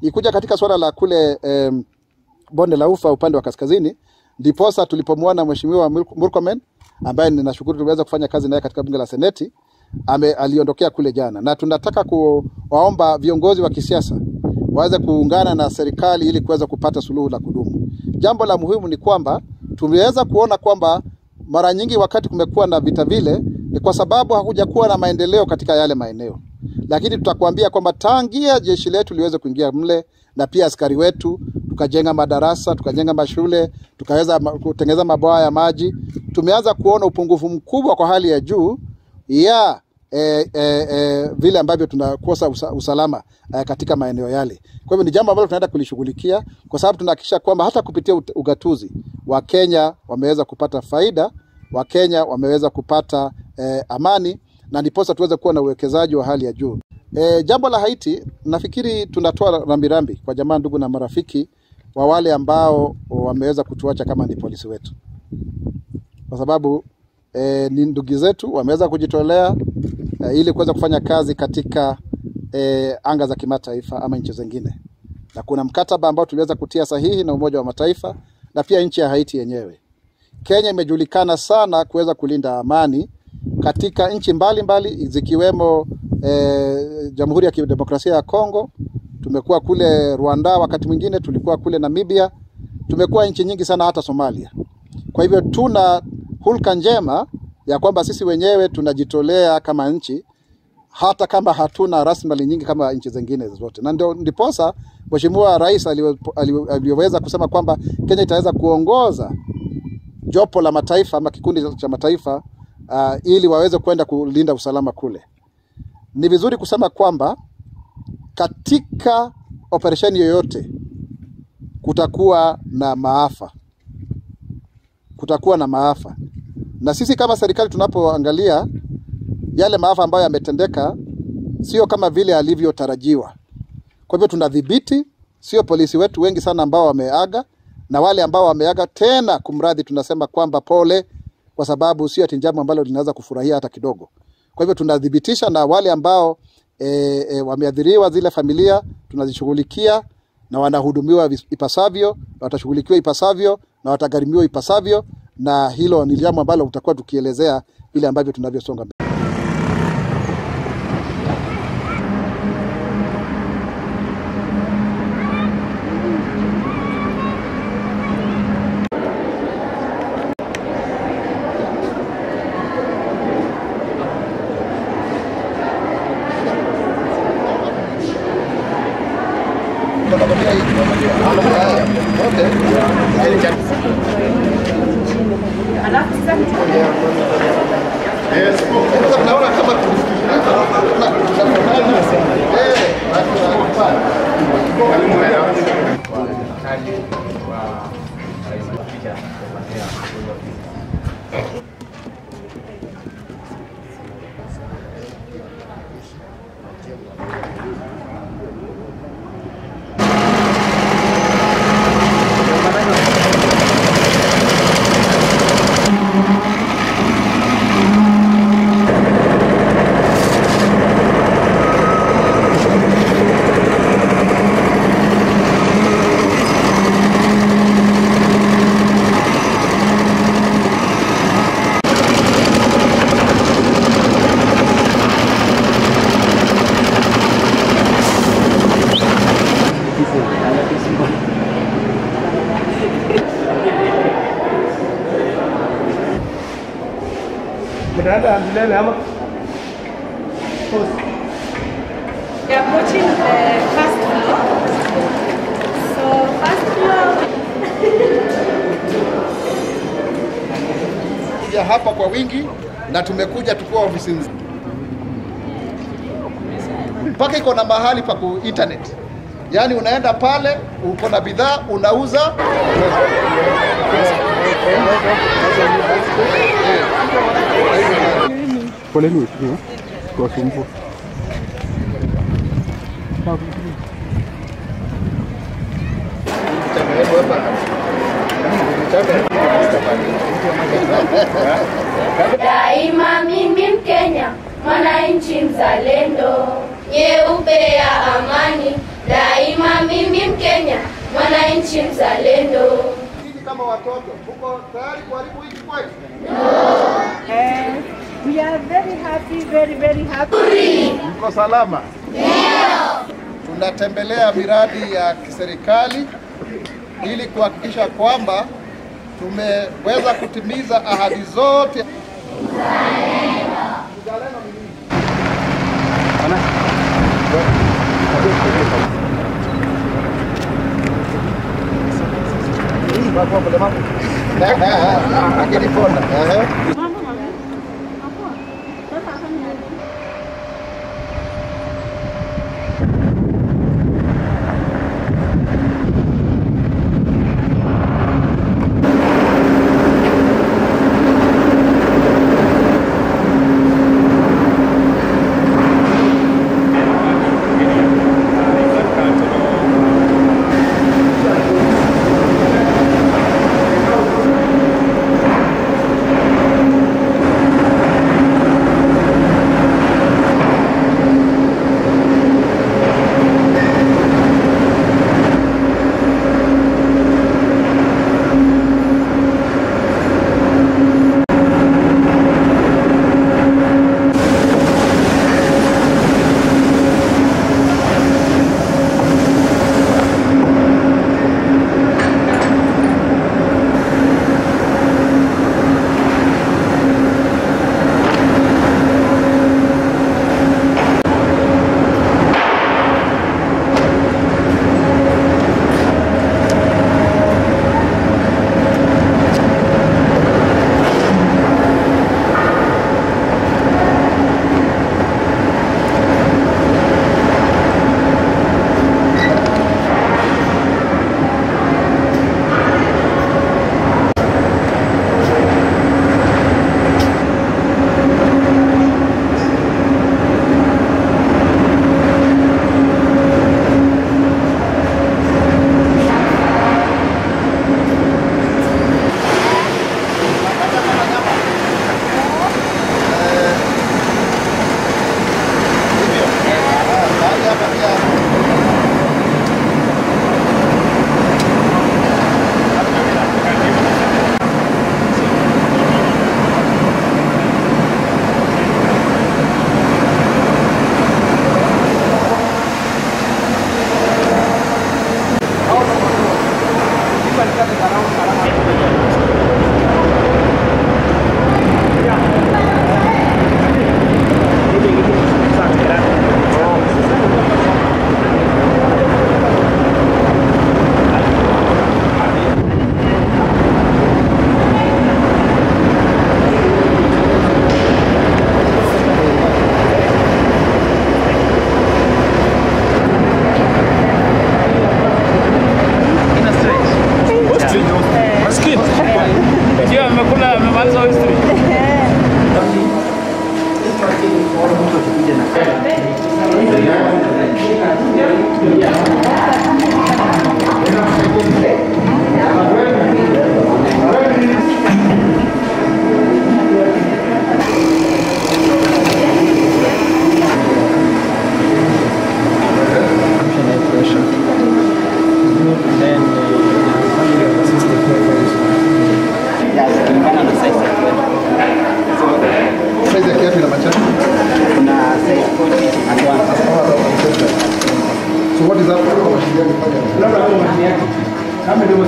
ikuja katika swala la kule bonde la Ufa upande wa kaskazini, ndiposa tulipomwona Mheshimiwa Murkomen ambaye ninashukuru tuliweza kufanya kazi naye katika bunge la Seneti, aliondokea kule jana, na tunataka kuwaomba viongozi wa kisiasa waweze kuungana na serikali ili kuweza kupata suluhu la kudumu. Jambo la muhimu ni kwamba tumeweza kuona kwamba mara nyingi wakati kumekuwa na vita vile ni kwa sababu hakujakuwa na maendeleo katika yale maeneo. Lakini tutakwambia kwamba tangia jeshi letu liweze kuingia mle na pia askari wetu, tukajenga madarasa, tukajenga mashule, tukaweza kutengeneza mabwawa ya maji, tumeanza kuona upungufu mkubwa kwa hali ya juu ya vile ambavyo tunakosa usalama katika maeneo yale. Kwa hivyo ni jambo ambalo tunaenda kulishughulikia, kwa sababu tunahakikisha kwamba hata kupitia ugatuzi wa Kenya wameweza kupata faida, wa Kenya wameweza kupata amani, na ndiposa tuweze kuwa na uwekezaji wa hali ya juu. Jambo la Haiti, nafikiri tunatoa rambirambi kwa jamaa, ndugu na marafiki wa wale ambao wameweza kutuacha kama ni polisi wetu, kwa sababu ni ndugu zetu wameweza kujitolea ili kuweza kufanya kazi katika anga za kimataifa ama nchi zingine, na kuna mkataba ambao tuliweza kutia sahihi na Umoja wa Mataifa na pia nchi ya Haiti yenyewe. Kenya imejulikana sana kuweza kulinda amani katika nchi mbalimbali zikiwemo Jamhuri ya Kidemokrasia ya Kongo, tumekuwa kule Rwanda, wakati mwingine tulikuwa kule Namibia, tumekuwa nchi nyingi sana hata Somalia. Kwa hivyo tuna hulka njema ya kwamba sisi wenyewe tunajitolea kama nchi, hata kama hatuna rasilimali nyingi kama nchi zingine zote. Na ndiposa Mheshimiwa Rais aliweza kusema kwamba Kenya itaweza kuongoza jopo la mataifa ama kikundi cha mataifa ili waweze kwenda kulinda usalama kule. Ni vizuri kusema kwamba katika operesheni yoyote kutakuwa na maafa. Kutakuwa na maafa. Na sisi kama serikali tunapoangalia yale maafa ambayo yametendeka sio kama vile alivyotarajiwa. Kwa hivyo tunadhibiti, sio polisi wetu wengi sana ambao wameaga, na wale ambao wameaga tena kumradhi tunasema kwamba pole, kwa sababu sio ati jambo ambalo linaweza kufurahia hata kidogo. Kwa hivyo tunadhibitisha, na wale ambao wameadhiriwa, zile familia tunazishughulikia na wanahudumiwa ipasavyo, na watashughulikiwa ipasavyo, na watagharimiwa ipasavyo, na hilo ni jambo ambalo tutakuwa tukielezea vile ambavyo tunavyosonga. They are approaching the first floor. So first floor. Ya hapa kwa wingi na tumekuja tukua ofisi mpaka iko na mahali pa ku internet. Yaani unaenda pale, uko na bidhaa, unauza. Pole ni kwa sumbu. Daima mimi Mkenya, mwananchi mzalendo, nyeupe ya amani, daima daima mimi Mkenya, mwananchi mzalendo. Kama watoto, uko tayari kuharibu hii kwetu? We are very happy, very happy. Mko salama? Ndio. Tunatembelea miradi ya kiserikali ili kuhakikisha kwamba tumeweza kutimiza ahadi zote.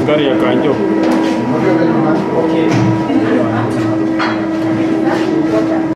Gari ya kanjo. Okay.